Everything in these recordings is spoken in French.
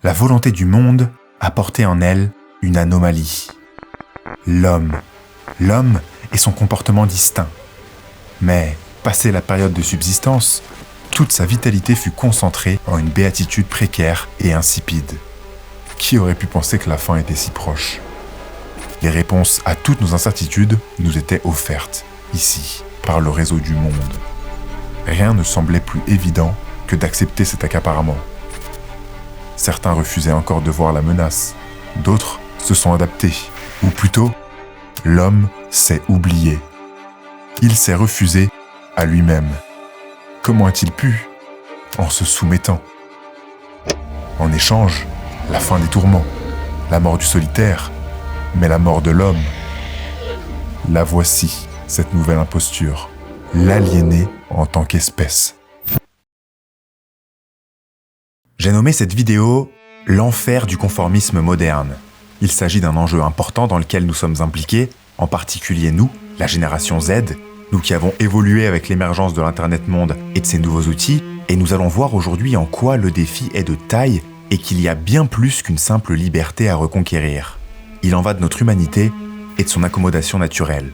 La volonté du monde a porté en elle une anomalie. L'homme et son comportement distinct. Mais, passé la période de subsistance, toute sa vitalité fut concentrée en une béatitude précaire et insipide. Qui aurait pu penser que la fin était si proche ? Les réponses à toutes nos incertitudes nous étaient offertes, ici, par le réseau du monde. Rien ne semblait plus évident que d'accepter cet accaparement. Certains refusaient encore de voir la menace, d'autres se sont adaptés, ou plutôt, l'homme s'est oublié. Il s'est refusé à lui-même. Comment a-t-il pu ? En se soumettant. En échange, la fin des tourments, la mort du solitaire, mais la mort de l'homme. La voici, cette nouvelle imposture, l'aliéné en tant qu'espèce. J'ai nommé cette vidéo « L'enfer du conformisme moderne ». Il s'agit d'un enjeu important dans lequel nous sommes impliqués, en particulier nous, la génération Z, nous qui avons évolué avec l'émergence de l'Internet monde et de ses nouveaux outils, et nous allons voir aujourd'hui en quoi le défi est de taille et qu'il y a bien plus qu'une simple liberté à reconquérir. Il en va de notre humanité et de son accommodation naturelle.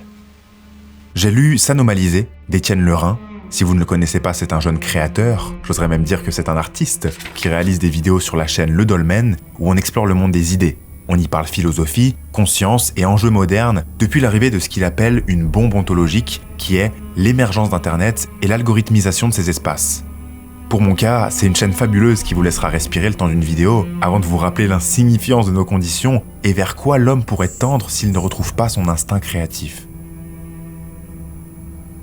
J'ai lu S'anomaliser d'Étienne Lerin. Si vous ne le connaissez pas, c'est un jeune créateur, j'oserais même dire que c'est un artiste, qui réalise des vidéos sur la chaîne Le Dolmen, où on explore le monde des idées. On y parle philosophie, conscience et enjeux modernes depuis l'arrivée de ce qu'il appelle une bombe ontologique, qui est l'émergence d'Internet et l'algorithmisation de ces espaces. Pour mon cas, c'est une chaîne fabuleuse qui vous laissera respirer le temps d'une vidéo avant de vous rappeler l'insignifiance de nos conditions et vers quoi l'homme pourrait tendre s'il ne retrouve pas son instinct créatif.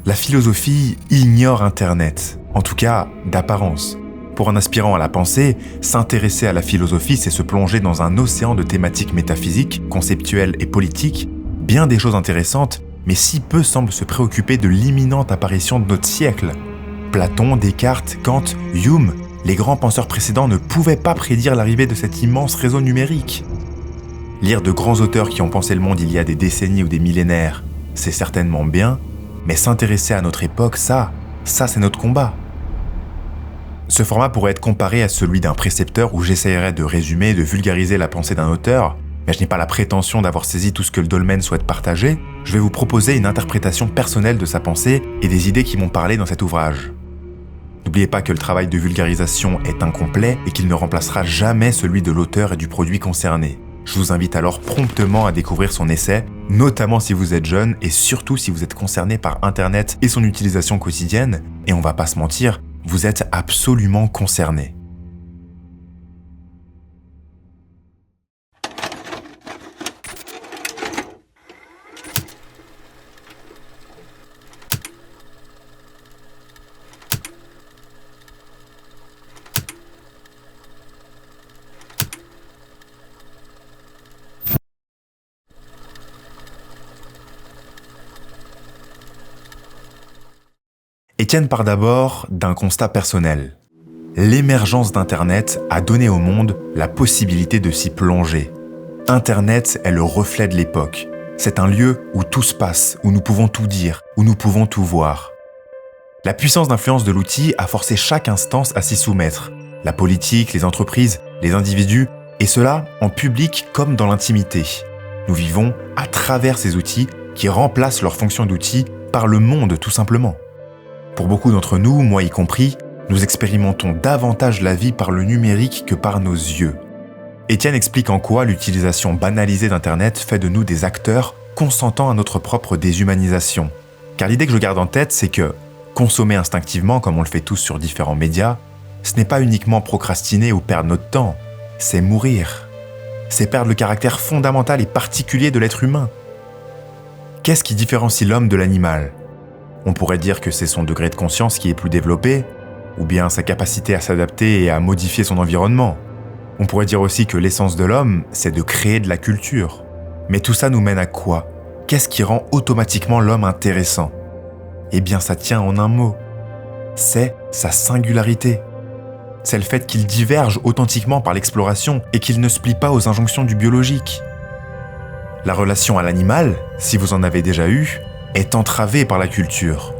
La philosophie ignore Internet, en tout cas d'apparence. Pour un aspirant à la pensée, s'intéresser à la philosophie, c'est se plonger dans un océan de thématiques métaphysiques, conceptuelles et politiques, bien des choses intéressantes, mais si peu semblent se préoccuper de l'imminente apparition de notre siècle. Platon, Descartes, Kant, Hume, les grands penseurs précédents ne pouvaient pas prédire l'arrivée de cet immense réseau numérique. Lire de grands auteurs qui ont pensé le monde il y a des décennies ou des millénaires, c'est certainement bien, mais s'intéresser à notre époque, ça c'est notre combat. Ce format pourrait être comparé à celui d'un précepteur où j'essayerais de résumer et de vulgariser la pensée d'un auteur, mais je n'ai pas la prétention d'avoir saisi tout ce que le dolmen souhaite partager. Je vais vous proposer une interprétation personnelle de sa pensée et des idées qui m'ont parlé dans cet ouvrage. N'oubliez pas que le travail de vulgarisation est incomplet et qu'il ne remplacera jamais celui de l'auteur et du produit concerné. Je vous invite alors promptement à découvrir son essai, notamment si vous êtes jeune et surtout si vous êtes concerné par Internet et son utilisation quotidienne, et on va pas se mentir, vous êtes absolument concerné. Étienne part d'abord d'un constat personnel. L'émergence d'Internet a donné au monde la possibilité de s'y plonger. Internet est le reflet de l'époque. C'est un lieu où tout se passe, où nous pouvons tout dire, où nous pouvons tout voir. La puissance d'influence de l'outil a forcé chaque instance à s'y soumettre. La politique, les entreprises, les individus, et cela en public comme dans l'intimité. Nous vivons à travers ces outils qui remplacent leur fonction d'outil par le monde tout simplement. Pour beaucoup d'entre nous, moi y compris, nous expérimentons davantage la vie par le numérique que par nos yeux. Étienne explique en quoi l'utilisation banalisée d'Internet fait de nous des acteurs consentant à notre propre déshumanisation. Car l'idée que je garde en tête, c'est que consommer instinctivement, comme on le fait tous sur différents médias, ce n'est pas uniquement procrastiner ou perdre notre temps, c'est mourir. C'est perdre le caractère fondamental et particulier de l'être humain. Qu'est-ce qui différencie l'homme de l'animal ? On pourrait dire que c'est son degré de conscience qui est plus développé, ou bien sa capacité à s'adapter et à modifier son environnement. On pourrait dire aussi que l'essence de l'homme, c'est de créer de la culture. Mais tout ça nous mène à quoi ? Qu'est-ce qui rend automatiquement l'homme intéressant ? Eh bien, ça tient en un mot. C'est sa singularité. C'est le fait qu'il diverge authentiquement par l'exploration et qu'il ne se plie pas aux injonctions du biologique. La relation à l'animal, si vous en avez déjà eu, est entravée par la culture.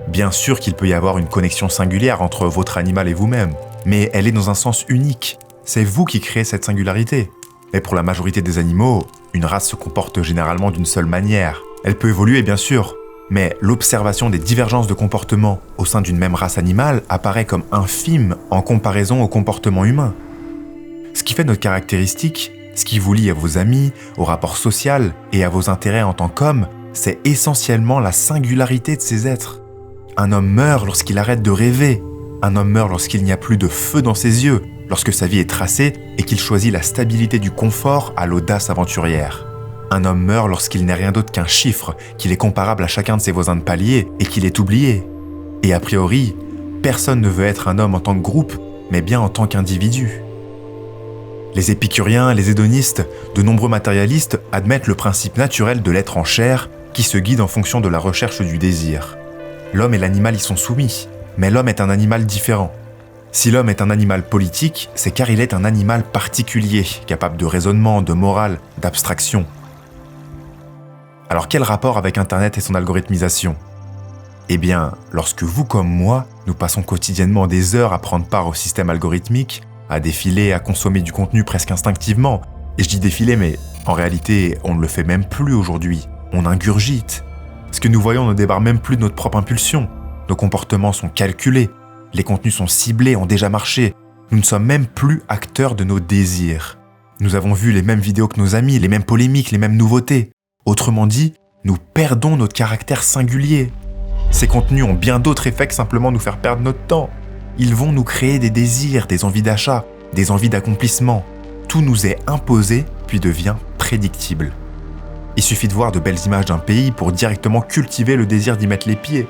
Bien sûr qu'il peut y avoir une connexion singulière entre votre animal et vous-même, mais elle est dans un sens unique, C'est vous qui créez cette singularité. Mais pour la majorité des animaux, une race se comporte généralement d'une seule manière. Elle peut évoluer bien sûr, mais l'observation des divergences de comportement au sein d'une même race animale apparaît comme infime en comparaison au comportement humain. Ce qui fait notre caractéristique, ce qui vous lie à vos amis, au rapport social et à vos intérêts en tant qu'homme, c'est essentiellement la singularité de ces êtres. Un homme meurt lorsqu'il arrête de rêver. Un homme meurt lorsqu'il n'y a plus de feu dans ses yeux, lorsque sa vie est tracée et qu'il choisit la stabilité du confort à l'audace aventurière. Un homme meurt lorsqu'il n'est rien d'autre qu'un chiffre, qu'il est comparable à chacun de ses voisins de palier et qu'il est oublié. Et a priori, personne ne veut être un homme en tant que groupe, mais bien en tant qu'individu. Les épicuriens, les hédonistes, de nombreux matérialistes admettent le principe naturel de l'être en chair qui se guide en fonction de la recherche du désir. L'homme et l'animal y sont soumis, mais l'homme est un animal différent. Si l'homme est un animal politique, c'est car il est un animal particulier, capable de raisonnement, de morale, d'abstraction. Alors quel rapport avec Internet et son algorithmisation ? Eh bien, lorsque vous comme moi, nous passons quotidiennement des heures à prendre part au système algorithmique, à défiler, à consommer du contenu presque instinctivement, et je dis défiler, mais en réalité, on ne le fait même plus aujourd'hui, on ingurgite. Ce que nous voyons ne débarque même plus de notre propre impulsion. Nos comportements sont calculés, les contenus sont ciblés, ont déjà marché. Nous ne sommes même plus acteurs de nos désirs. Nous avons vu les mêmes vidéos que nos amis, les mêmes polémiques, les mêmes nouveautés. Autrement dit, nous perdons notre caractère singulier. Ces contenus ont bien d'autres effets que simplement nous faire perdre notre temps. Ils vont nous créer des désirs, des envies d'achat, des envies d'accomplissement. Tout nous est imposé, puis devient prédictible. Il suffit de voir de belles images d'un pays pour directement cultiver le désir d'y mettre les pieds.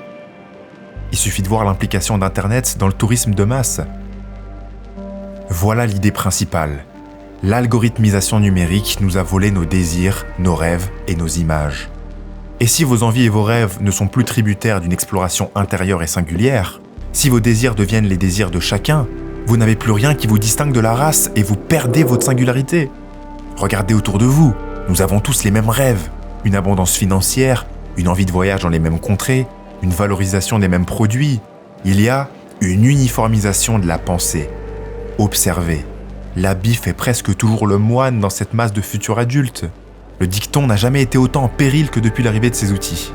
Il suffit de voir l'implication d'Internet dans le tourisme de masse. Voilà l'idée principale. L'algorithmisation numérique nous a volé nos désirs, nos rêves et nos images. Et si vos envies et vos rêves ne sont plus tributaires d'une exploration intérieure et singulière, si vos désirs deviennent les désirs de chacun, vous n'avez plus rien qui vous distingue de la race et vous perdez votre singularité. Regardez autour de vous, nous avons tous les mêmes rêves, une abondance financière, une envie de voyage dans les mêmes contrées, une valorisation des mêmes produits. Il y a une uniformisation de la pensée. Observez, l'habit fait presque toujours le moine dans cette masse de futurs adultes. Le dicton n'a jamais été autant en péril que depuis l'arrivée de ces outils.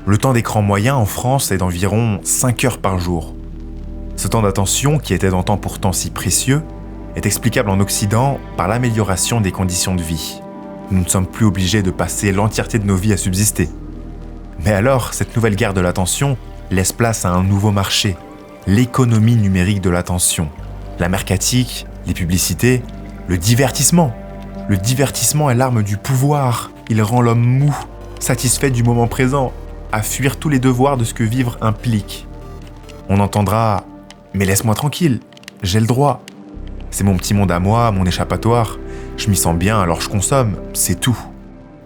Le temps d'écran moyen en France est d'environ 5 heures par jour. Ce temps d'attention, qui était d'antan pourtant si précieux, est explicable en Occident par l'amélioration des conditions de vie. Nous ne sommes plus obligés de passer l'entièreté de nos vies à subsister. Mais alors, cette nouvelle guerre de l'attention laisse place à un nouveau marché, l'économie numérique de l'attention. La mercatique, les publicités, le divertissement. Le divertissement est l'arme du pouvoir. Il rend l'homme mou, satisfait du moment présent, à fuir tous les devoirs de ce que vivre implique. On entendra « Mais laisse-moi tranquille, j'ai le droit. C'est mon petit monde à moi, mon échappatoire. Je m'y sens bien, alors je consomme, c'est tout. »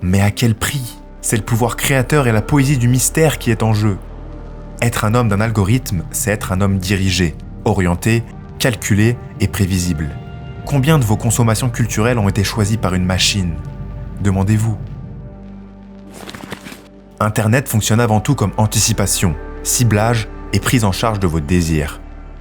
Mais à quel prix ? C'est le pouvoir créateur et la poésie du mystère qui est en jeu. Être un homme d'un algorithme, c'est être un homme dirigé, orienté, calculé et prévisible. Combien de vos consommations culturelles ont été choisies par une machine ? Demandez-vous. Internet fonctionne avant tout comme anticipation, ciblage et prise en charge de vos désirs.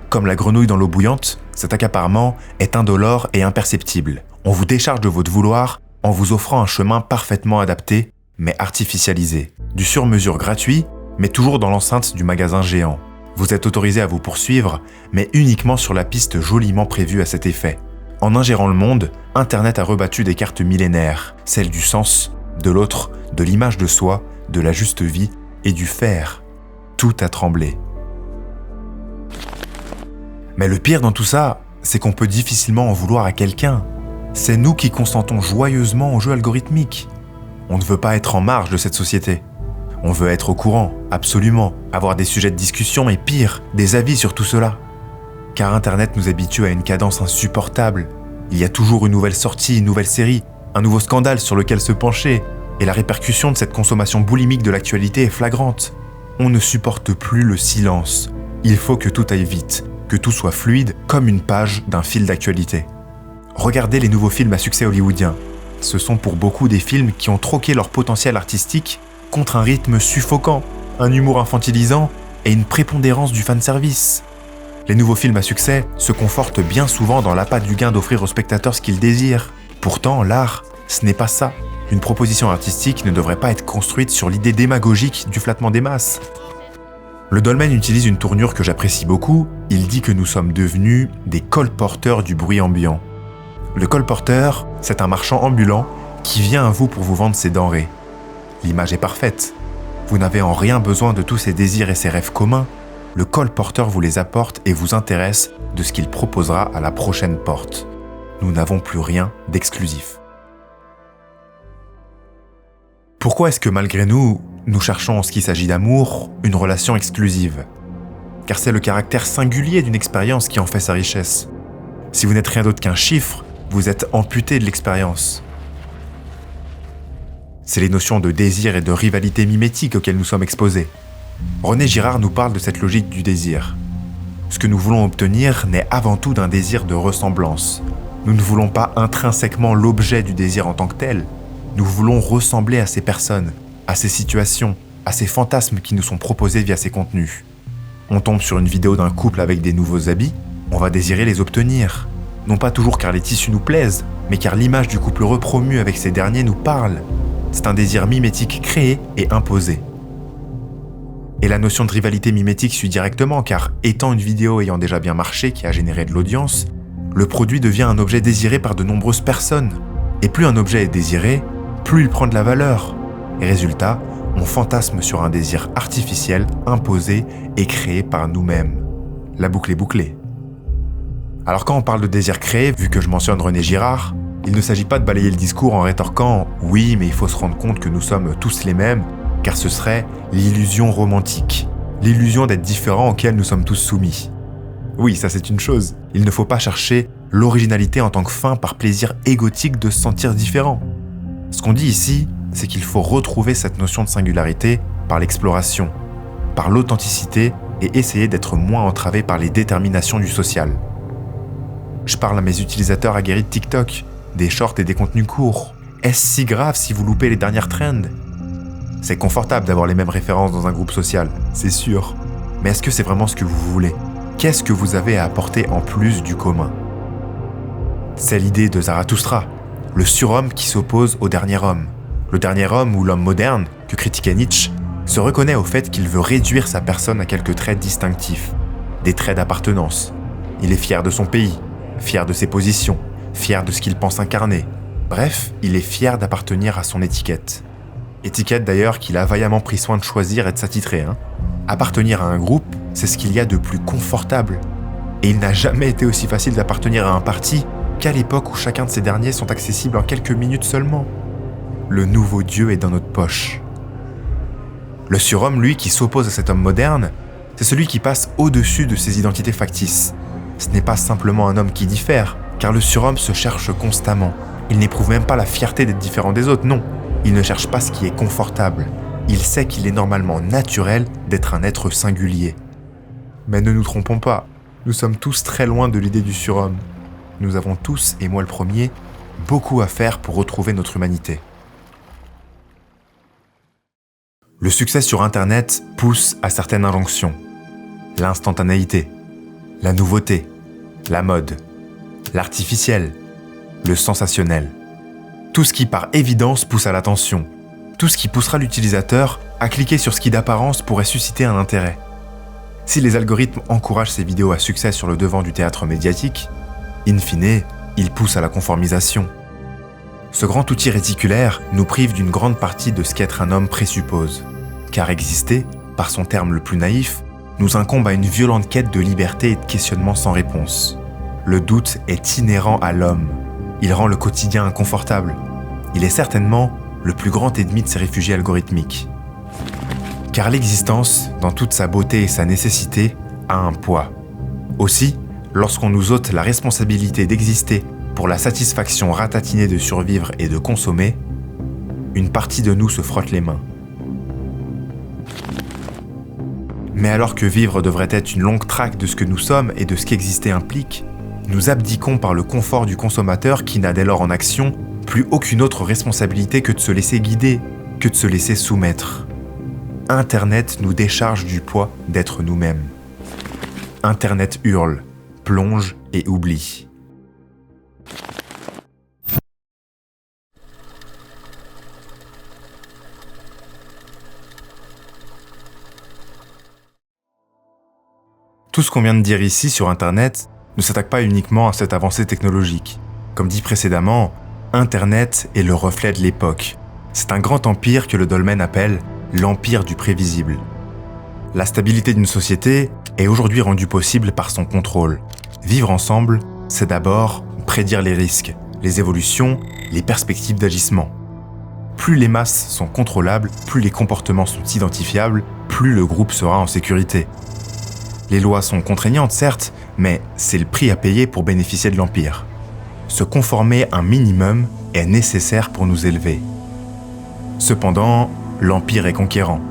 Comme la grenouille dans l'eau bouillante, cet accaparement est indolore et imperceptible. On vous décharge de votre vouloir en vous offrant un chemin parfaitement adapté, mais artificialisé. Du sur-mesure gratuit, mais toujours dans l'enceinte du magasin géant. Vous êtes autorisé à vous poursuivre, mais uniquement sur la piste joliment prévue à cet effet. En ingérant le monde, Internet a rebattu des cartes millénaires, celles du sens, de l'autre, de l'image de soi, de la juste vie et du faire. Tout a tremblé. Mais le pire dans tout ça, c'est qu'on peut difficilement en vouloir à quelqu'un. C'est nous qui consentons joyeusement au jeu algorithmique. On ne veut pas être en marge de cette société. On veut être au courant, absolument, avoir des sujets de discussion et pire, des avis sur tout cela. Car Internet nous habitue à une cadence insupportable. Il y a toujours une nouvelle sortie, une nouvelle série, un nouveau scandale sur lequel se pencher, et la répercussion de cette consommation boulimique de l'actualité est flagrante. On ne supporte plus le silence. Il faut que tout aille vite, que tout soit fluide comme une page d'un fil d'actualité. Regardez les nouveaux films à succès hollywoodiens. Ce sont pour beaucoup des films qui ont troqué leur potentiel artistique contre un rythme suffocant, un humour infantilisant et une prépondérance du fanservice. Les nouveaux films à succès se confortent bien souvent dans l'appât du gain d'offrir aux spectateurs ce qu'ils désirent. Pourtant, l'art, ce n'est pas ça. Une proposition artistique ne devrait pas être construite sur l'idée démagogique du flattement des masses. Le dolmen utilise une tournure que j'apprécie beaucoup. Il dit que nous sommes devenus des colporteurs du bruit ambiant. Le colporteur, c'est un marchand ambulant qui vient à vous pour vous vendre ses denrées. L'image est parfaite. Vous n'avez en rien besoin de tous ces désirs et ces rêves communs. Le colporteur vous les apporte et vous intéresse de ce qu'il proposera à la prochaine porte. Nous n'avons plus rien d'exclusif. Pourquoi est-ce que malgré nous, nous cherchons en ce qui s'agit d'amour, une relation exclusive ? Car c'est le caractère singulier d'une expérience qui en fait sa richesse. Si vous n'êtes rien d'autre qu'un chiffre, vous êtes amputé de l'expérience. C'est les notions de désir et de rivalité mimétique auxquelles nous sommes exposés. René Girard nous parle de cette logique du désir. Ce que nous voulons obtenir naît avant tout d'un désir de ressemblance. Nous ne voulons pas intrinsèquement l'objet du désir en tant que tel. Nous voulons ressembler à ces personnes, à ces situations, à ces fantasmes qui nous sont proposés via ces contenus. On tombe sur une vidéo d'un couple avec des nouveaux habits, on va désirer les obtenir. Non pas toujours car les tissus nous plaisent, mais car l'image du couple heureux promu avec ces derniers nous parle. C'est un désir mimétique créé et imposé. Et la notion de rivalité mimétique suit directement car, étant une vidéo ayant déjà bien marché qui a généré de l'audience, le produit devient un objet désiré par de nombreuses personnes. Et plus un objet est désiré, plus il prend de la valeur. Et résultat, on fantasme sur un désir artificiel, imposé et créé par nous-mêmes. La boucle est bouclée. Alors quand on parle de désir créé, vu que je mentionne René Girard, il ne s'agit pas de balayer le discours en rétorquant « oui, mais il faut se rendre compte que nous sommes tous les mêmes », car ce serait l'illusion romantique, l'illusion d'être différent auquel nous sommes tous soumis. Oui, ça c'est une chose, il ne faut pas chercher l'originalité en tant que fin par plaisir égotique de se sentir différent. Ce qu'on dit ici, c'est qu'il faut retrouver cette notion de singularité par l'exploration, par l'authenticité et essayer d'être moins entravé par les déterminations du social. Je parle à mes utilisateurs aguerris de TikTok, des shorts et des contenus courts. Est-ce si grave si vous loupez les dernières trends ? C'est confortable d'avoir les mêmes références dans un groupe social, c'est sûr. Mais est-ce que c'est vraiment ce que vous voulez ? Qu'est-ce que vous avez à apporter en plus du commun ? C'est l'idée de Zarathustra, le surhomme qui s'oppose au dernier homme. Le dernier homme ou l'homme moderne, que critiquait Nietzsche, se reconnaît au fait qu'il veut réduire sa personne à quelques traits distinctifs, des traits d'appartenance. Il est fier de son pays, fier de ses positions, fier de ce qu'il pense incarner. Bref, il est fier d'appartenir à son étiquette. Étiquette d'ailleurs qu'il a vaillamment pris soin de choisir et de s'attitrer. Appartenir à un groupe, c'est ce qu'il y a de plus confortable. Et il n'a jamais été aussi facile d'appartenir à un parti qu'à l'époque où chacun de ces derniers sont accessibles en quelques minutes seulement. Le nouveau Dieu est dans notre poche. Le surhomme, lui, qui s'oppose à cet homme moderne, c'est celui qui passe au-dessus de ses identités factices. Ce n'est pas simplement un homme qui diffère, car le surhomme se cherche constamment. Il n'éprouve même pas la fierté d'être différent des autres, non. Il ne cherche pas ce qui est confortable. Il sait qu'il est normalement naturel d'être un être singulier. Mais ne nous trompons pas, nous sommes tous très loin de l'idée du surhomme. Nous avons tous, et moi le premier, beaucoup à faire pour retrouver notre humanité. Le succès sur Internet pousse à certaines injonctions. L'instantanéité, la nouveauté, la mode, l'artificiel, le sensationnel. Tout ce qui par évidence pousse à l'attention. Tout ce qui poussera l'utilisateur à cliquer sur ce qui d'apparence pourrait susciter un intérêt. Si les algorithmes encouragent ces vidéos à succès sur le devant du théâtre médiatique, in fine, ils poussent à la conformisation. Ce grand outil réticulaire nous prive d'une grande partie de ce qu'être un homme présuppose. Car exister, par son terme le plus naïf, nous incombe à une violente quête de liberté et de questionnement sans réponse. Le doute est inhérent à l'homme. Il rend le quotidien inconfortable. Il est certainement le plus grand ennemi de ces réfugiés algorithmiques. Car l'existence, dans toute sa beauté et sa nécessité, a un poids. Aussi, lorsqu'on nous ôte la responsabilité d'exister pour la satisfaction ratatinée de survivre et de consommer, une partie de nous se frotte les mains. Mais alors que vivre devrait être une longue traque de ce que nous sommes et de ce qu'exister implique, nous abdiquons par le confort du consommateur qui n'a dès lors en action plus aucune autre responsabilité que de se laisser guider, que de se laisser soumettre. Internet nous décharge du poids d'être nous-mêmes. Internet hurle, plonge et oublie. Tout ce qu'on vient de dire ici sur Internet ne s'attaque pas uniquement à cette avancée technologique. Comme dit précédemment, Internet est le reflet de l'époque. C'est un grand empire que le dolmen appelle l'empire du prévisible. La stabilité d'une société est aujourd'hui rendue possible par son contrôle. Vivre ensemble, c'est d'abord prédire les risques, les évolutions, les perspectives d'agissement. Plus les masses sont contrôlables, plus les comportements sont identifiables, plus le groupe sera en sécurité. Les lois sont contraignantes, certes, mais c'est le prix à payer pour bénéficier de l'empire. Se conformer un minimum est nécessaire pour nous élever. Cependant, l'empire est conquérant.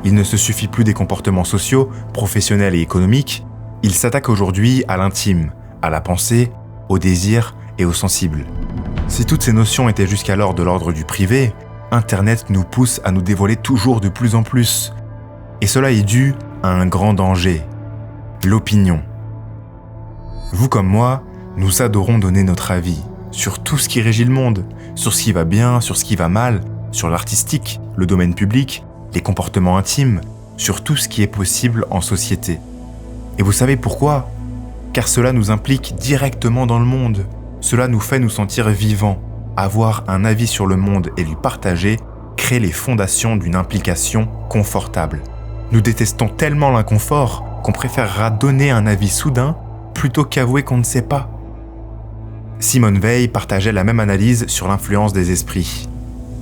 Il ne se suffit plus des comportements sociaux, professionnels et économiques, il s'attaque aujourd'hui à l'intime, à la pensée, au désir et au sensible. Si toutes ces notions étaient jusqu'alors de l'ordre du privé, Internet nous pousse à nous dévoiler toujours de plus en plus. Et cela est dû à un grand danger, l'opinion. Vous comme moi, nous adorons donner notre avis sur tout ce qui régit le monde, sur ce qui va bien, sur ce qui va mal, sur l'artistique, le domaine public, les comportements intimes, sur tout ce qui est possible en société. Et vous savez pourquoi ? Car cela nous implique directement dans le monde. Cela nous fait nous sentir vivants. Avoir un avis sur le monde et lui partager crée les fondations d'une implication confortable. Nous détestons tellement l'inconfort qu'on préférera donner un avis soudain plutôt qu'avouer qu'on ne sait pas. Simone Veil partageait la même analyse sur l'influence des esprits.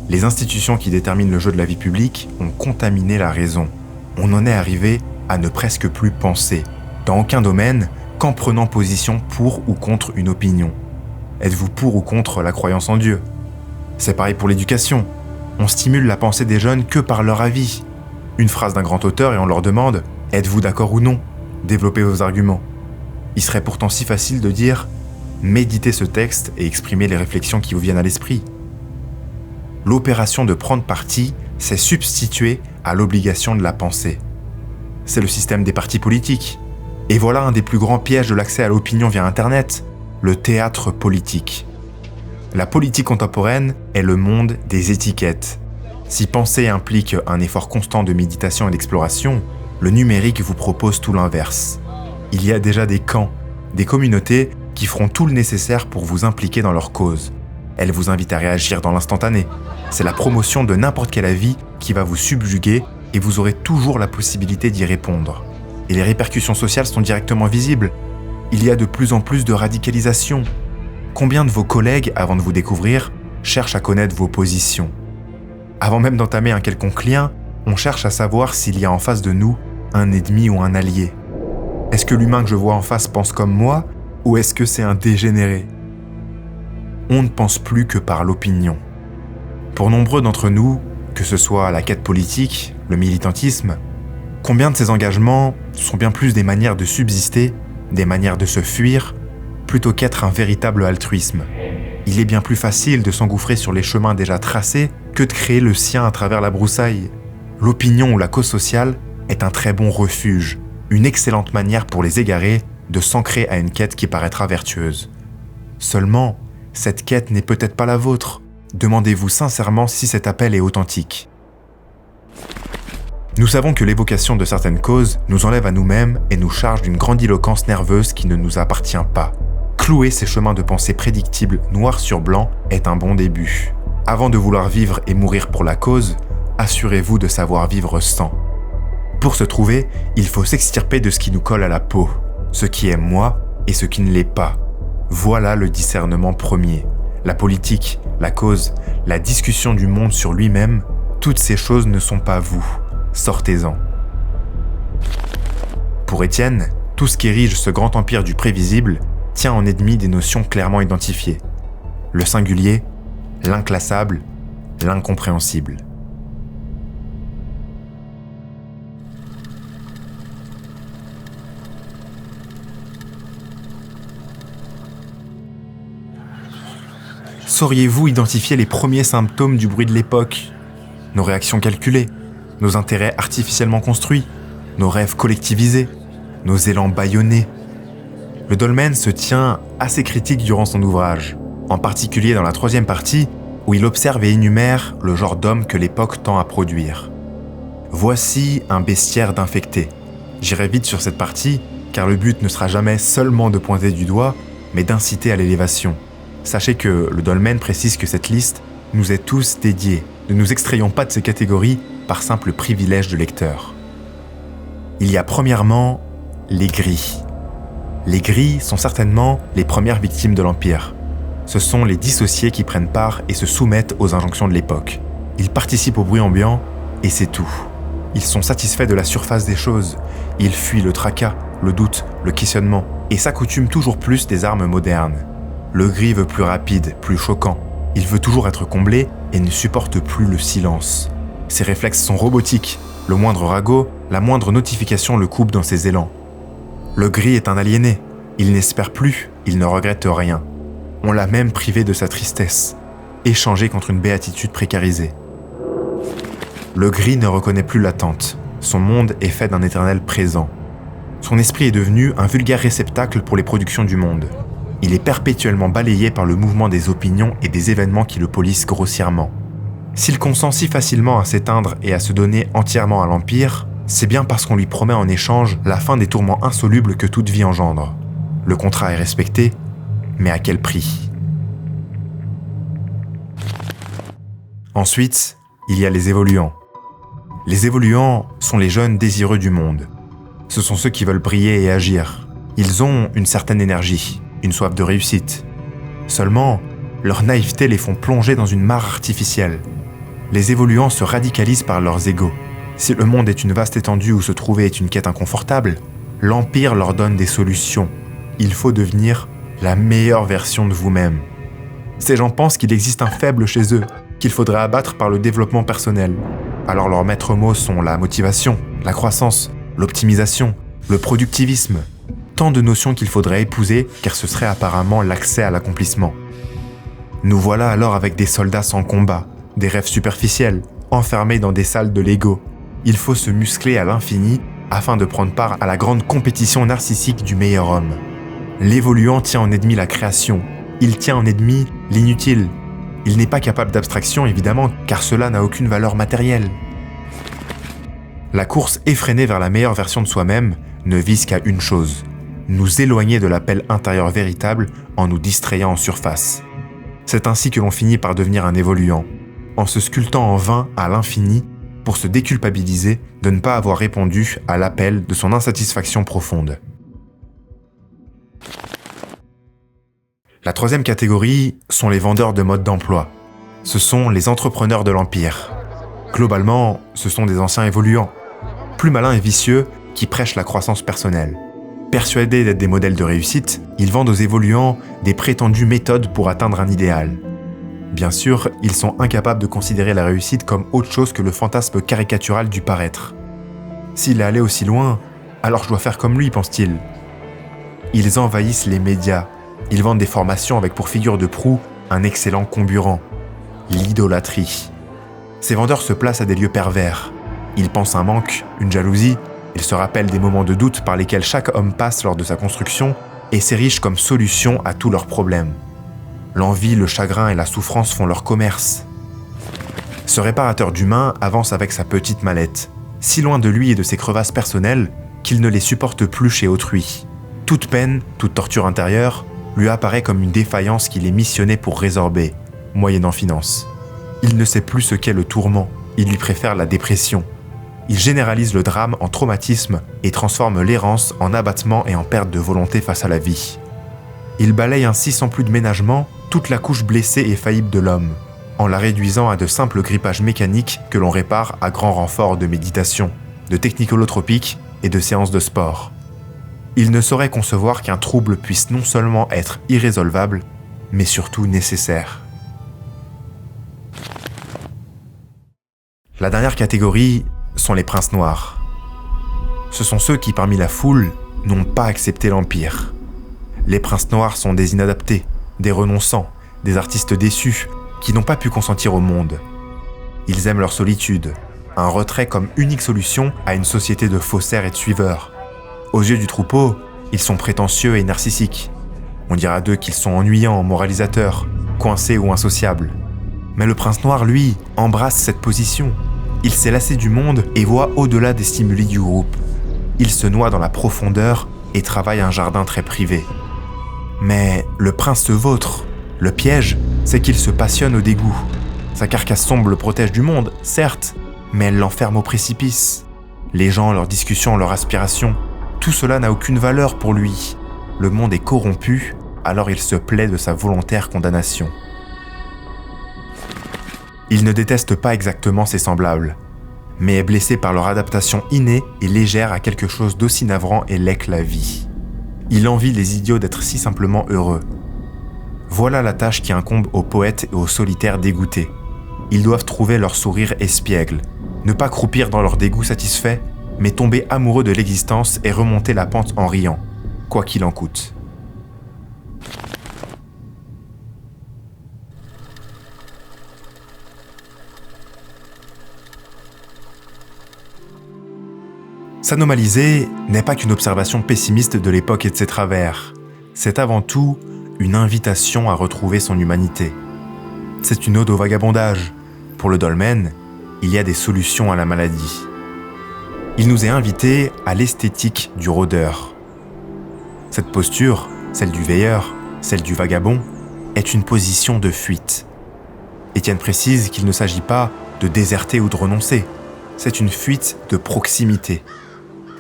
Les institutions qui déterminent le jeu de la vie publique ont contaminé la raison. On en est arrivé à ne presque plus penser, dans aucun domaine, qu'en prenant position pour ou contre une opinion. Êtes-vous pour ou contre la croyance en Dieu ? C'est pareil pour l'éducation. On stimule la pensée des jeunes que par leur avis. Une phrase d'un grand auteur et on leur demande « Êtes-vous d'accord ou non ? Développez vos arguments. » Il serait pourtant si facile de dire « Méditez ce texte et exprimez les réflexions qui vous viennent à l'esprit. » L'opération de prendre parti s'est substituée à l'obligation de la pensée. C'est le système des partis politiques. Et voilà un des plus grands pièges de l'accès à l'opinion via Internet, le théâtre politique. La politique contemporaine est le monde des étiquettes. Si penser implique un effort constant de méditation et d'exploration, le numérique vous propose tout l'inverse. Il y a déjà des camps, des communautés qui feront tout le nécessaire pour vous impliquer dans leur cause. Elles vous invitent à réagir dans l'instantané. C'est la promotion de n'importe quel avis qui va vous subjuguer et vous aurez toujours la possibilité d'y répondre. Et les répercussions sociales sont directement visibles. Il y a de plus en plus de radicalisation. Combien de vos collègues, avant de vous découvrir, cherchent à connaître vos positions ? Avant même d'entamer un quelconque lien, on cherche à savoir s'il y a en face de nous un ennemi ou un allié. Est-ce que l'humain que je vois en face pense comme moi ou est-ce que c'est un dégénéré ? On ne pense plus que par l'opinion. Pour nombreux d'entre nous, que ce soit la quête politique, le militantisme, combien de ces engagements sont bien plus des manières de subsister, des manières de se fuir, plutôt qu'être un véritable altruisme ? Il est bien plus facile de s'engouffrer sur les chemins déjà tracés que de créer le sien à travers la broussaille. L'opinion ou la cause sociale est un très bon refuge, une excellente manière pour les égarés de s'ancrer à une quête qui paraîtra vertueuse. Seulement, cette quête n'est peut-être pas la vôtre. Demandez-vous sincèrement si cet appel est authentique. Nous savons que l'évocation de certaines causes nous enlève à nous-mêmes et nous charge d'une grandiloquence nerveuse qui ne nous appartient pas. Clouer ces chemins de pensée prédictibles noir sur blanc est un bon début. Avant de vouloir vivre et mourir pour la cause, assurez-vous de savoir vivre sans. Pour se trouver, il faut s'extirper de ce qui nous colle à la peau, ce qui est moi et ce qui ne l'est pas. Voilà le discernement premier. La politique, la cause, la discussion du monde sur lui-même, toutes ces choses ne sont pas vous. Sortez-en. Pour Étienne, tout ce qui érige ce grand empire du prévisible tient en ennemi des notions clairement identifiées. Le singulier, l'inclassable, l'incompréhensible. Sauriez-vous identifier les premiers symptômes du bruit de l'époque ? Nos réactions calculées, nos intérêts artificiellement construits, nos rêves collectivisés, nos élans bâillonnés. Le dolmen se tient assez critique durant son ouvrage, en particulier dans la 3e partie, où il observe et énumère le genre d'homme que l'époque tend à produire. Voici un bestiaire d'infectés. J'irai vite sur cette partie, car le but ne sera jamais seulement de pointer du doigt, mais d'inciter à l'élévation. Sachez que le dolmen précise que cette liste nous est tous dédiée. Ne nous extrayons pas de ces catégories par simple privilège de lecteur. Il y a premièrement les gris. Les gris sont certainement les premières victimes de l'Empire. Ce sont les dissociés qui prennent part et se soumettent aux injonctions de l'époque. Ils participent au bruit ambiant et c'est tout. Ils sont satisfaits de la surface des choses. Ils fuient le tracas, le doute, le questionnement et s'accoutument toujours plus des armes modernes. Le gris veut plus rapide, plus choquant. Il veut toujours être comblé et ne supporte plus le silence. Ses réflexes sont robotiques. Le moindre ragot, la moindre notification le coupe dans ses élans. Le gris est un aliéné. Il n'espère plus, il ne regrette rien. On l'a même privé de sa tristesse, échangé contre une béatitude précarisée. Le gris ne reconnaît plus l'attente. Son monde est fait d'un éternel présent. Son esprit est devenu un vulgaire réceptacle pour les productions du monde. Il est perpétuellement balayé par le mouvement des opinions et des événements qui le polissent grossièrement. S'il consent si facilement à s'éteindre et à se donner entièrement à l'Empire, c'est bien parce qu'on lui promet en échange la fin des tourments insolubles que toute vie engendre. Le contrat est respecté, mais à quel prix ? Ensuite, il y a les évoluants. Les évoluants sont les jeunes désireux du monde. Ce sont ceux qui veulent briller et agir. Ils ont une certaine énergie, une soif de réussite. Seulement, leur naïveté les font plonger dans une mare artificielle. Les évoluants se radicalisent par leurs égos. Si le monde est une vaste étendue où se trouver est une quête inconfortable, l'Empire leur donne des solutions. Il faut devenir la meilleure version de vous-même. Ces gens pensent qu'il existe un faible chez eux, qu'il faudrait abattre par le développement personnel. Alors leurs maîtres mots sont la motivation, la croissance, l'optimisation, le productivisme. Tant de notions qu'il faudrait épouser car ce serait apparemment l'accès à l'accomplissement. Nous voilà alors avec des soldats sans combat, des rêves superficiels, enfermés dans des salles de l'ego. Il faut se muscler à l'infini afin de prendre part à la grande compétition narcissique du meilleur homme. L'évoluant tient en ennemi la création, il tient en ennemi l'inutile. Il n'est pas capable d'abstraction évidemment car cela n'a aucune valeur matérielle. La course effrénée vers la meilleure version de soi-même ne vise qu'à une chose, nous éloigner de l'appel intérieur véritable en nous distrayant en surface. C'est ainsi que l'on finit par devenir un évoluant, en se sculptant en vain à l'infini pour se déculpabiliser de ne pas avoir répondu à l'appel de son insatisfaction profonde. La 3e catégorie sont les vendeurs de modes d'emploi. Ce sont les entrepreneurs de l'Empire. Globalement, ce sont des anciens évoluants, plus malins et vicieux qui prêchent la croissance personnelle. Persuadés d'être des modèles de réussite, ils vendent aux évoluants des prétendues méthodes pour atteindre un idéal. Bien sûr, ils sont incapables de considérer la réussite comme autre chose que le fantasme caricatural du paraître. S'il est allé aussi loin, alors je dois faire comme lui, pense-t-il. Ils envahissent les médias. Ils vendent des formations avec pour figure de proue un excellent comburant, l'idolâtrie. Ces vendeurs se placent à des lieux pervers. Ils pensent un manque, une jalousie. Ils se rappellent des moments de doute par lesquels chaque homme passe lors de sa construction et s'érigent comme solution à tous leurs problèmes. L'envie, le chagrin et la souffrance font leur commerce. Ce réparateur d'humains avance avec sa petite mallette, si loin de lui et de ses crevasses personnelles qu'il ne les supporte plus chez autrui. Toute peine, toute torture intérieure lui apparaît comme une défaillance qu'il est missionné pour résorber, moyennant finance. Il ne sait plus ce qu'est le tourment, il lui préfère la dépression. Il généralise le drame en traumatisme et transforme l'errance en abattement et en perte de volonté face à la vie. Il balaye ainsi sans plus de ménagement toute la couche blessée et faillible de l'homme, en la réduisant à de simples grippages mécaniques que l'on répare à grand renfort de méditation, de techniques holotropiques et de séances de sport. Il ne saurait concevoir qu'un trouble puisse non seulement être irrésolvable, mais surtout nécessaire. La dernière catégorie sont les princes noirs. Ce sont ceux qui, parmi la foule, n'ont pas accepté l'Empire. Les princes noirs sont des inadaptés, des renonçants, des artistes déçus, qui n'ont pas pu consentir au monde. Ils aiment leur solitude, un retrait comme unique solution à une société de faussaires et de suiveurs. Aux yeux du troupeau, ils sont prétentieux et narcissiques. On dira d'eux qu'ils sont ennuyants, moralisateurs, coincés ou insociables. Mais le prince noir, lui, embrasse cette position. Il s'est lassé du monde et voit au-delà des stimuli du groupe. Il se noie dans la profondeur et travaille un jardin très privé. Mais le prince se vautre. Le piège, c'est qu'il se passionne au dégoût. Sa carcasse sombre le protège du monde, certes, mais elle l'enferme au précipice. Les gens, leurs discussions, leurs aspirations, tout cela n'a aucune valeur pour lui. Le monde est corrompu, alors il se plaît de sa volontaire condamnation. Il ne déteste pas exactement ses semblables, mais est blessé par leur adaptation innée et légère à quelque chose d'aussi navrant et laid que la vie. Il envie les idiots d'être si simplement heureux. Voilà la tâche qui incombe aux poètes et aux solitaires dégoûtés. Ils doivent trouver leur sourire espiègle, ne pas croupir dans leur dégoût satisfait, mais tomber amoureux de l'existence et remonter la pente en riant, quoi qu'il en coûte. S'anomaliser n'est pas qu'une observation pessimiste de l'époque et de ses travers. C'est avant tout une invitation à retrouver son humanité. C'est une ode au vagabondage. Pour le dolmen, il y a des solutions à la maladie. Il nous est invité à l'esthétique du rôdeur. Cette posture, celle du veilleur, celle du vagabond, est une position de fuite. Étienne précise qu'il ne s'agit pas de déserter ou de renoncer. C'est une fuite de proximité.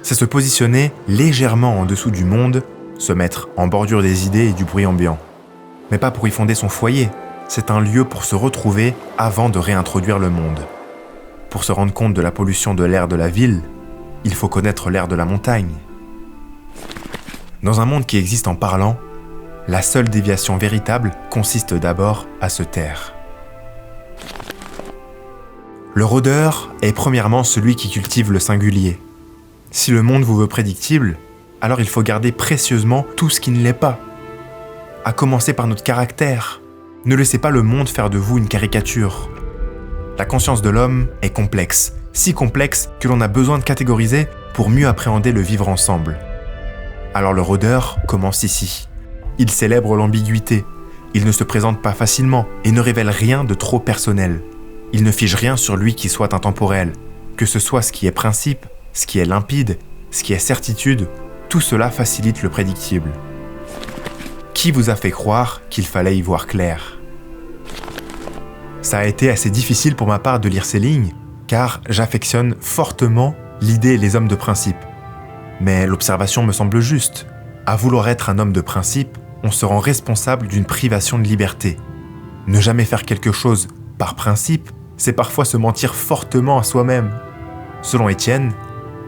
C'est se positionner légèrement en dessous du monde, se mettre en bordure des idées et du bruit ambiant. Mais pas pour y fonder son foyer, c'est un lieu pour se retrouver avant de réintroduire le monde. Pour se rendre compte de la pollution de l'air de la ville, il faut connaître l'air de la montagne. Dans un monde qui existe en parlant, la seule déviation véritable consiste d'abord à se taire. Le rôdeur est premièrement celui qui cultive le singulier. Si le monde vous veut prédictible, alors il faut garder précieusement tout ce qui ne l'est pas. À commencer par notre caractère. Ne laissez pas le monde faire de vous une caricature. La conscience de l'homme est complexe, si complexe que l'on a besoin de catégoriser pour mieux appréhender le vivre ensemble. Alors le rôdeur commence ici. Il célèbre l'ambiguïté. Il ne se présente pas facilement et ne révèle rien de trop personnel. Il ne fige rien sur lui qui soit intemporel, que ce soit ce qui est principe, ce qui est limpide, ce qui est certitude, tout cela facilite le prédictible. Qui vous a fait croire qu'il fallait y voir clair ? Ça a été assez difficile pour ma part de lire ces lignes, car j'affectionne fortement l'idée et les hommes de principe. Mais l'observation me semble juste. À vouloir être un homme de principe, on se rend responsable d'une privation de liberté. Ne jamais faire quelque chose par principe, c'est parfois se mentir fortement à soi-même. Selon Étienne,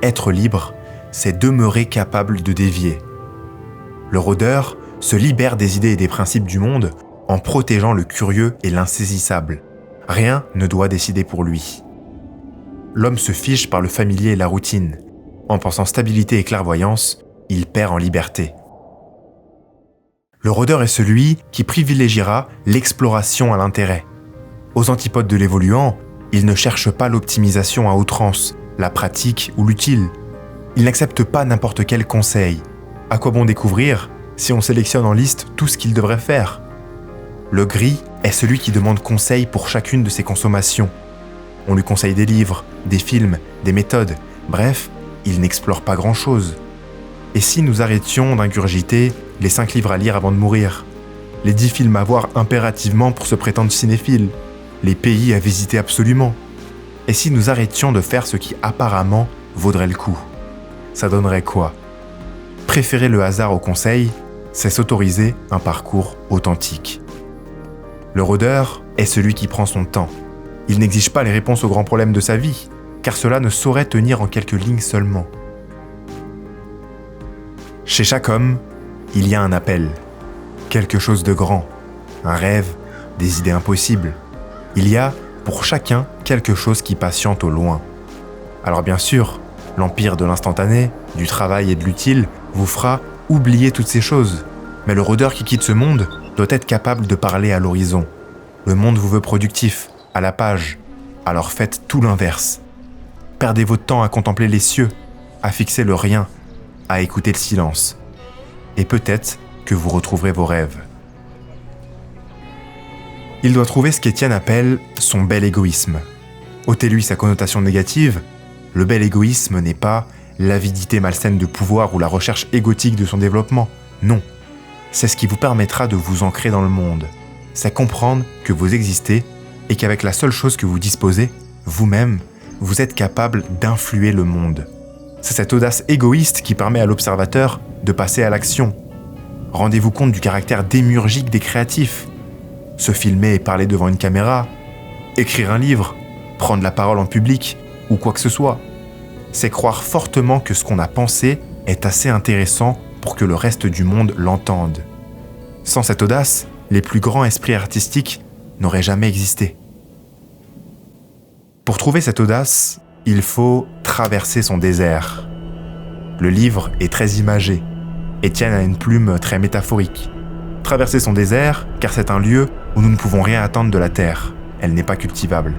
être libre, c'est demeurer capable de dévier. Le rôdeur se libère des idées et des principes du monde en protégeant le curieux et l'insaisissable. Rien ne doit décider pour lui. L'homme se fige par le familier et la routine. En pensant stabilité et clairvoyance, il perd en liberté. Le rôdeur est celui qui privilégiera l'exploration à l'intérêt. Aux antipodes de l'évoluant, il ne cherche pas l'optimisation à outrance, la pratique ou l'utile. Il n'accepte pas n'importe quel conseil. À quoi bon découvrir si on sélectionne en liste tout ce qu'il devrait faire ? Le gris est celui qui demande conseil pour chacune de ses consommations. On lui conseille des livres, des films, des méthodes, bref, il n'explore pas grand-chose. Et si nous arrêtions d'ingurgiter les 5 livres à lire avant de mourir, les 10 films à voir impérativement pour se prétendre cinéphile, les pays à visiter absolument, et si nous arrêtions de faire ce qui apparemment vaudrait le coup, ça donnerait quoi ? Préférer le hasard au conseil, c'est s'autoriser un parcours authentique. Le rôdeur est celui qui prend son temps. Il n'exige pas les réponses aux grands problèmes de sa vie, car cela ne saurait tenir en quelques lignes seulement. Chez chaque homme, il y a un appel, quelque chose de grand, un rêve, des idées impossibles. Il y a, pour chacun, quelque chose qui patiente au loin. Alors bien sûr, l'empire de l'instantané, du travail et de l'utile vous fera oublier toutes ces choses. Mais le rôdeur qui quitte ce monde doit être capable de parler à l'horizon. Le monde vous veut productif, à la page. Alors faites tout l'inverse. Perdez votre temps à contempler les cieux, à fixer le rien. à écouter le silence. Et peut-être que vous retrouverez vos rêves. Il doit trouver ce qu'Étienne appelle son bel égoïsme. Ôtez-lui sa connotation négative, le bel égoïsme n'est pas l'avidité malsaine de pouvoir ou la recherche égotique de son développement. Non, c'est ce qui vous permettra de vous ancrer dans le monde. C'est comprendre que vous existez et qu'avec la seule chose que vous disposez, vous-même, vous êtes capable d'influer le monde. C'est cette audace égoïste qui permet à l'observateur de passer à l'action. Rendez-vous compte du caractère démiurgique des créatifs. Se filmer et parler devant une caméra, écrire un livre, prendre la parole en public ou quoi que ce soit. C'est croire fortement que ce qu'on a pensé est assez intéressant pour que le reste du monde l'entende. Sans cette audace, les plus grands esprits artistiques n'auraient jamais existé. Pour trouver cette audace, il faut traverser son désert. Le livre est très imagé. Étienne a une plume très métaphorique. Traverser son désert, car c'est un lieu où nous ne pouvons rien attendre de la terre. Elle n'est pas cultivable.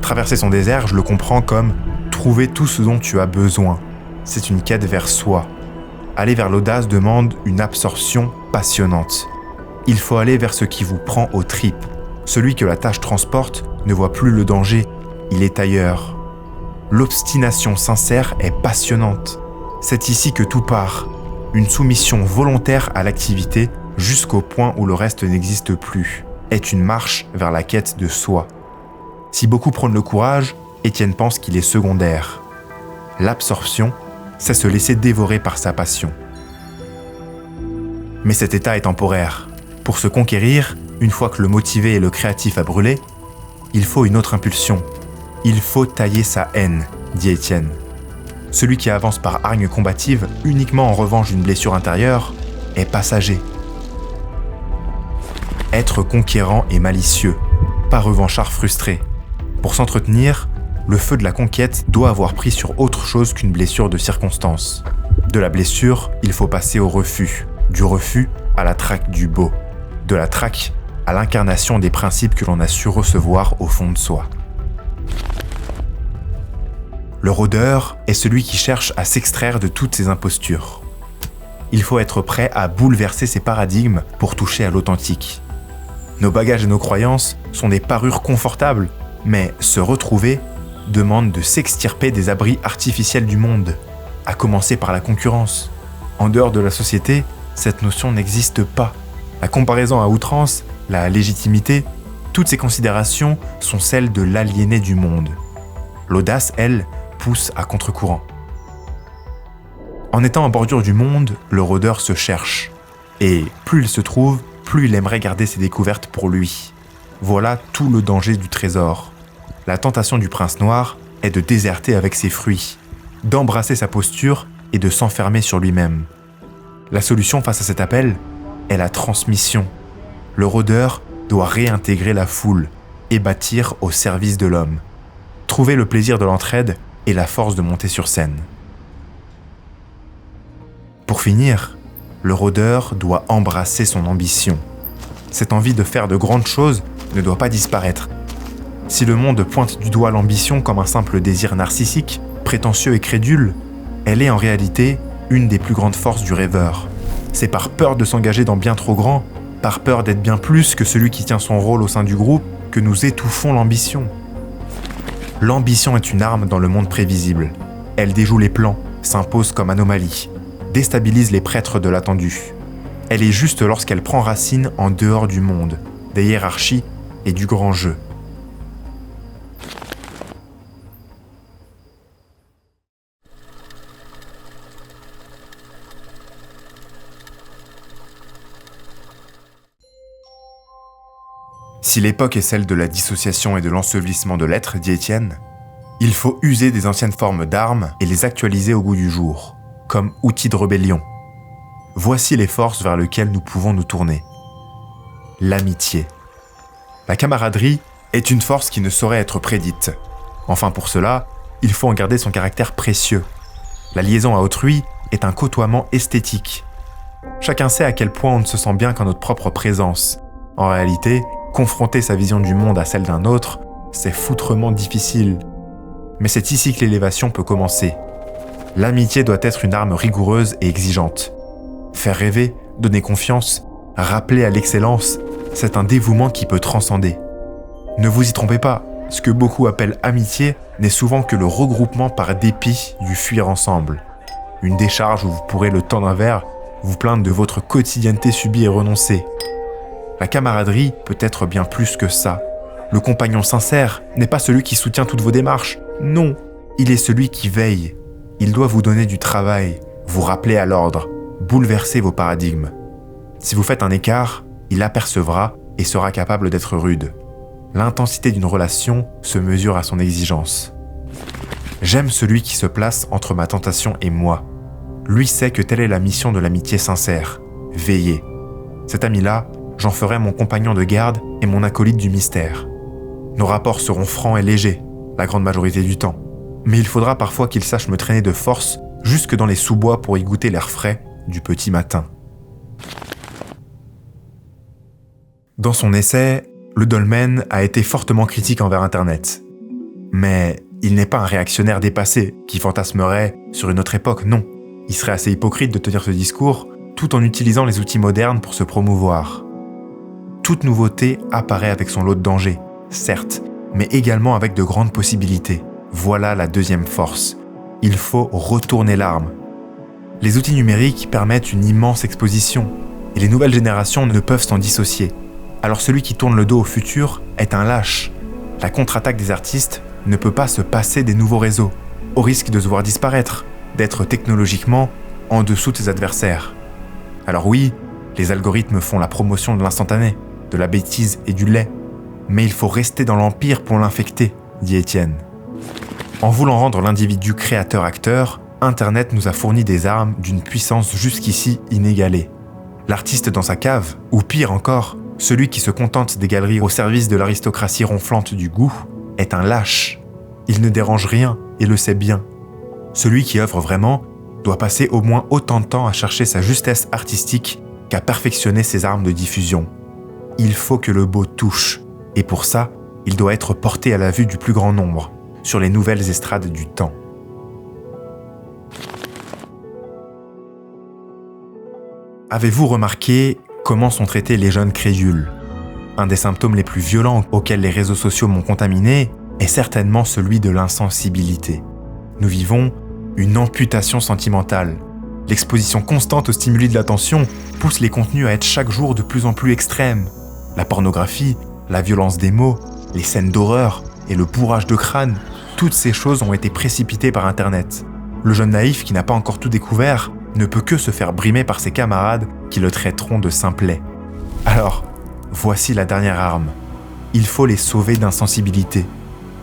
Traverser son désert, je le comprends comme trouver tout ce dont tu as besoin. C'est une quête vers soi. Aller vers l'audace demande une absorption passionnante. Il faut aller vers ce qui vous prend aux tripes. Celui que la tâche transporte ne voit plus le danger, il est ailleurs. L'obstination sincère est passionnante. C'est ici que tout part. Une soumission volontaire à l'activité jusqu'au point où le reste n'existe plus, est une marche vers la quête de soi. Si beaucoup prônent le courage, Étienne pense qu'il est secondaire. L'absorption, c'est se laisser dévorer par sa passion. Mais cet état est temporaire. Pour se conquérir, une fois que le motivé et le créatif a brûlé, il faut une autre impulsion. Il faut tailler sa haine, dit Étienne. Celui qui avance par hargne combative uniquement en revanche d'une blessure intérieure est passager. Être conquérant et malicieux, pas revanchard frustré. Pour s'entretenir, le feu de la conquête doit avoir pris sur autre chose qu'une blessure de circonstance. De la blessure, il faut passer au refus. Du refus à la traque du beau. De la traque à l'incarnation des principes que l'on a su recevoir au fond de soi. Le rôdeur est celui qui cherche à s'extraire de toutes ces impostures. Il faut être prêt à bouleverser ses paradigmes pour toucher à l'authentique. Nos bagages et nos croyances sont des parures confortables, mais se retrouver demande de s'extirper des abris artificiels du monde, à commencer par la concurrence. En dehors de la société, cette notion n'existe pas. La comparaison à outrance, la légitimité, toutes ces considérations sont celles de l'aliéné du monde. L'audace, elle, pousse à contre-courant. En étant en bordure du monde, le rôdeur se cherche. Et plus il se trouve, plus il aimerait garder ses découvertes pour lui. Voilà tout le danger du trésor. La tentation du prince noir est de déserter avec ses fruits, d'embrasser sa posture et de s'enfermer sur lui-même. La solution face à cet appel est la transmission. Le rôdeur doit réintégrer la foule et bâtir au service de l'homme. Trouver le plaisir de l'entraide et la force de monter sur scène. Pour finir, le rôdeur doit embrasser son ambition. Cette envie de faire de grandes choses ne doit pas disparaître. Si le monde pointe du doigt l'ambition comme un simple désir narcissique, prétentieux et crédule, elle est en réalité une des plus grandes forces du rêveur. C'est par peur de s'engager dans bien trop grand, par peur d'être bien plus que celui qui tient son rôle au sein du groupe, que nous étouffons l'ambition. L'ambition est une arme dans le monde prévisible. Elle déjoue les plans, s'impose comme anomalie, déstabilise les prêtres de l'attendu. Elle est juste lorsqu'elle prend racine en dehors du monde, des hiérarchies et du grand jeu. Si l'époque est celle de la dissociation et de l'ensevelissement de l'être, dit Étienne, il faut user des anciennes formes d'armes et les actualiser au goût du jour, comme outils de rébellion. Voici les forces vers lesquelles nous pouvons nous tourner. L'amitié. La camaraderie est une force qui ne saurait être prédite. Enfin, pour cela, il faut en garder son caractère précieux. La liaison à autrui est un côtoiement esthétique. Chacun sait à quel point on ne se sent bien qu'en notre propre présence. En réalité, confronter sa vision du monde à celle d'un autre, c'est foutrement difficile. Mais c'est ici que l'élévation peut commencer. L'amitié doit être une arme rigoureuse et exigeante. Faire rêver, donner confiance, rappeler à l'excellence, c'est un dévouement qui peut transcender. Ne vous y trompez pas, ce que beaucoup appellent amitié n'est souvent que le regroupement par dépit du fuir ensemble. Une décharge où vous pourrez, le temps d'un verre, vous plaindre de votre quotidienneté subie et renoncée. La camaraderie peut être bien plus que ça. Le compagnon sincère n'est pas celui qui soutient toutes vos démarches. Non, il est celui qui veille. Il doit vous donner du travail, vous rappeler à l'ordre, bouleverser vos paradigmes. Si vous faites un écart, il apercevra et sera capable d'être rude. L'intensité d'une relation se mesure à son exigence. J'aime celui qui se place entre ma tentation et moi. Lui sait que telle est la mission de l'amitié sincère, veiller. Cet ami-là, j'en ferai mon compagnon de garde et mon acolyte du mystère. Nos rapports seront francs et légers, la grande majorité du temps. Mais il faudra parfois qu'il sache me traîner de force jusque dans les sous-bois pour y goûter l'air frais du petit matin. Dans son essai, le dolmen a été fortement critique envers Internet. Mais il n'est pas un réactionnaire dépassé qui fantasmerait sur une autre époque, non. Il serait assez hypocrite de tenir ce discours tout en utilisant les outils modernes pour se promouvoir. Toute nouveauté apparaît avec son lot de dangers, certes, mais également avec de grandes possibilités. Voilà la deuxième force. Il faut retourner l'arme. Les outils numériques permettent une immense exposition, et les nouvelles générations ne peuvent s'en dissocier. Alors celui qui tourne le dos au futur est un lâche. La contre-attaque des artistes ne peut pas se passer des nouveaux réseaux, au risque de se voir disparaître, d'être technologiquement en dessous de ses adversaires. Alors oui, les algorithmes font la promotion de l'instantané, de la bêtise et du lait, mais il faut rester dans l'empire pour l'infecter, dit Étienne. En voulant rendre l'individu créateur-acteur, Internet nous a fourni des armes d'une puissance jusqu'ici inégalée. L'artiste dans sa cave, ou pire encore, celui qui se contente des galeries au service de l'aristocratie ronflante du goût, est un lâche. Il ne dérange rien et le sait bien. Celui qui œuvre vraiment doit passer au moins autant de temps à chercher sa justesse artistique qu'à perfectionner ses armes de diffusion. Il faut que le beau touche, et pour ça, il doit être porté à la vue du plus grand nombre, sur les nouvelles estrades du temps. Avez-vous remarqué comment sont traités les jeunes crédules ? Un des symptômes les plus violents auxquels les réseaux sociaux m'ont contaminé est certainement celui de l'insensibilité. Nous vivons une amputation sentimentale. L'exposition constante aux stimuli de l'attention pousse les contenus à être chaque jour de plus en plus extrêmes. La pornographie, la violence des mots, les scènes d'horreur et le bourrage de crâne, toutes ces choses ont été précipitées par Internet. Le jeune naïf qui n'a pas encore tout découvert ne peut que se faire brimer par ses camarades qui le traiteront de simplet. Alors, voici la dernière arme. Il faut les sauver d'insensibilité.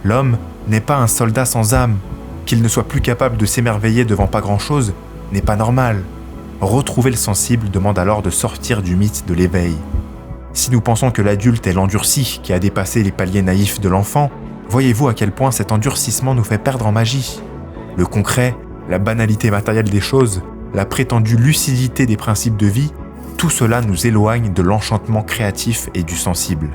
L'homme n'est pas un soldat sans âme. Qu'il ne soit plus capable de s'émerveiller devant pas grand-chose n'est pas normal. Retrouver le sensible demande alors de sortir du mythe de l'éveil. Si nous pensons que l'adulte est l'endurci qui a dépassé les paliers naïfs de l'enfant, voyez-vous à quel point cet endurcissement nous fait perdre en magie. Le concret, la banalité matérielle des choses, la prétendue lucidité des principes de vie, tout cela nous éloigne de l'enchantement créatif et du sensible.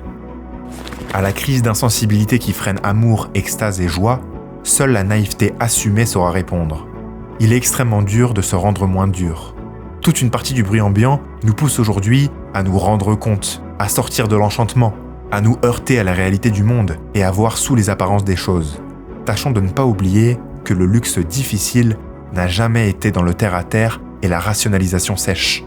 À la crise d'insensibilité qui freine amour, extase et joie, seule la naïveté assumée saura répondre. Il est extrêmement dur de se rendre moins dur. Toute une partie du bruit ambiant nous pousse aujourd'hui à nous rendre compte, à sortir de l'enchantement, à nous heurter à la réalité du monde et à voir sous les apparences des choses. Tâchons de ne pas oublier que le luxe difficile n'a jamais été dans le terre-à-terre et la rationalisation sèche.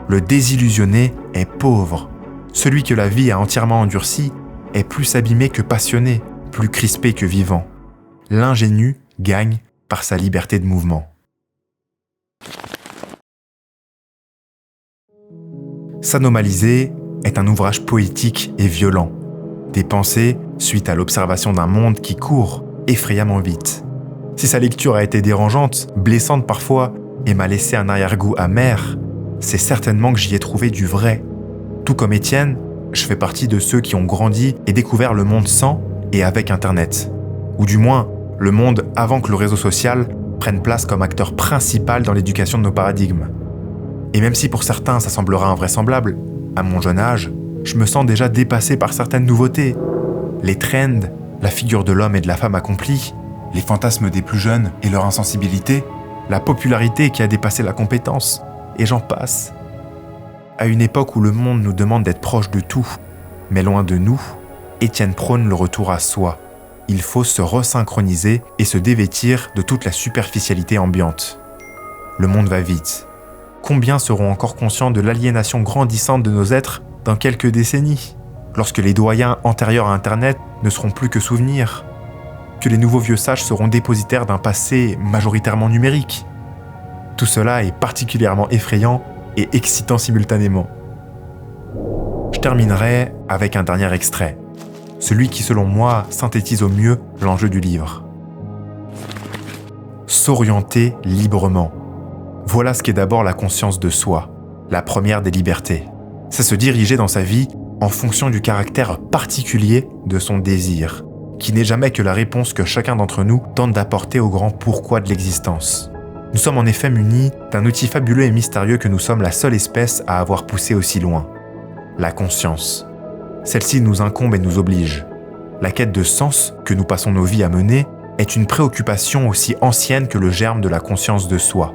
Le désillusionné est pauvre. Celui que la vie a entièrement endurci est plus abîmé que passionné, plus crispé que vivant. L'ingénu gagne par sa liberté de mouvement. S'anomaliser est un ouvrage poétique et violent. Des pensées suite à l'observation d'un monde qui court effrayamment vite. Si sa lecture a été dérangeante, blessante parfois, et m'a laissé un arrière-goût amer, c'est certainement que j'y ai trouvé du vrai. Tout comme Étienne, je fais partie de ceux qui ont grandi et découvert le monde sans et avec Internet. Ou du moins, le monde avant que le réseau social prenne place comme acteur principal dans l'éducation de nos paradigmes. Et même si pour certains ça semblera invraisemblable, à mon jeune âge, je me sens déjà dépassé par certaines nouveautés. Les trends, la figure de l'homme et de la femme accomplie, les fantasmes des plus jeunes et leur insensibilité, la popularité qui a dépassé la compétence, et j'en passe. À une époque où le monde nous demande d'être proche de tout, mais loin de nous, Étienne prône le retour à soi. Il faut se resynchroniser et se dévêtir de toute la superficialité ambiante. Le monde va vite. Combien seront encore conscients de l'aliénation grandissante de nos êtres dans quelques décennies, lorsque les doyens antérieurs à Internet ne seront plus que souvenirs, que les nouveaux vieux sages seront dépositaires d'un passé majoritairement numérique. Tout cela est particulièrement effrayant et excitant simultanément. Je terminerai avec un dernier extrait, celui qui selon moi synthétise au mieux l'enjeu du livre. S'orienter librement. Voilà ce qu'est d'abord la conscience de soi, la première des libertés. C'est se diriger dans sa vie en fonction du caractère particulier de son désir, qui n'est jamais que la réponse que chacun d'entre nous tente d'apporter au grand pourquoi de l'existence. Nous sommes en effet munis d'un outil fabuleux et mystérieux que nous sommes la seule espèce à avoir poussé aussi loin. La conscience. Celle-ci nous incombe et nous oblige. La quête de sens que nous passons nos vies à mener est une préoccupation aussi ancienne que le germe de la conscience de soi.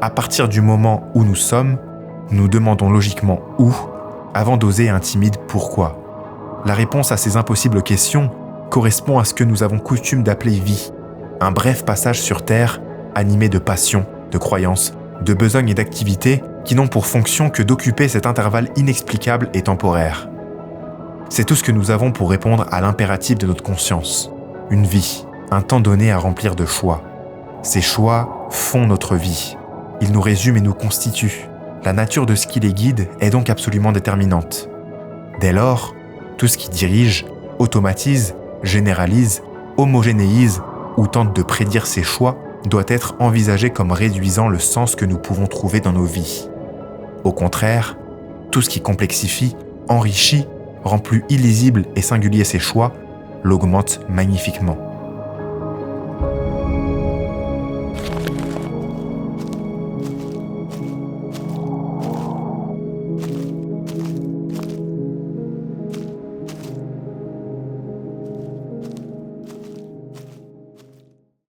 À partir du moment où nous sommes, nous demandons logiquement où, avant d'oser un timide pourquoi. La réponse à ces impossibles questions correspond à ce que nous avons coutume d'appeler vie, un bref passage sur Terre animé de passion, de croyances, de besogne et d'activités qui n'ont pour fonction que d'occuper cet intervalle inexplicable et temporaire. C'est tout ce que nous avons pour répondre à l'impératif de notre conscience. Une vie, un temps donné à remplir de choix. Ces choix font notre vie. Ils nous résument et nous constituent. La nature de ce qui les guide est donc absolument déterminante. Dès lors, tout ce qui dirige, automatise, généralise, homogénéise ou tente de prédire ces choix doit être envisagé comme réduisant le sens que nous pouvons trouver dans nos vies. Au contraire, tout ce qui complexifie, enrichit, rend plus illisible et singulier ces choix, l'augmente magnifiquement.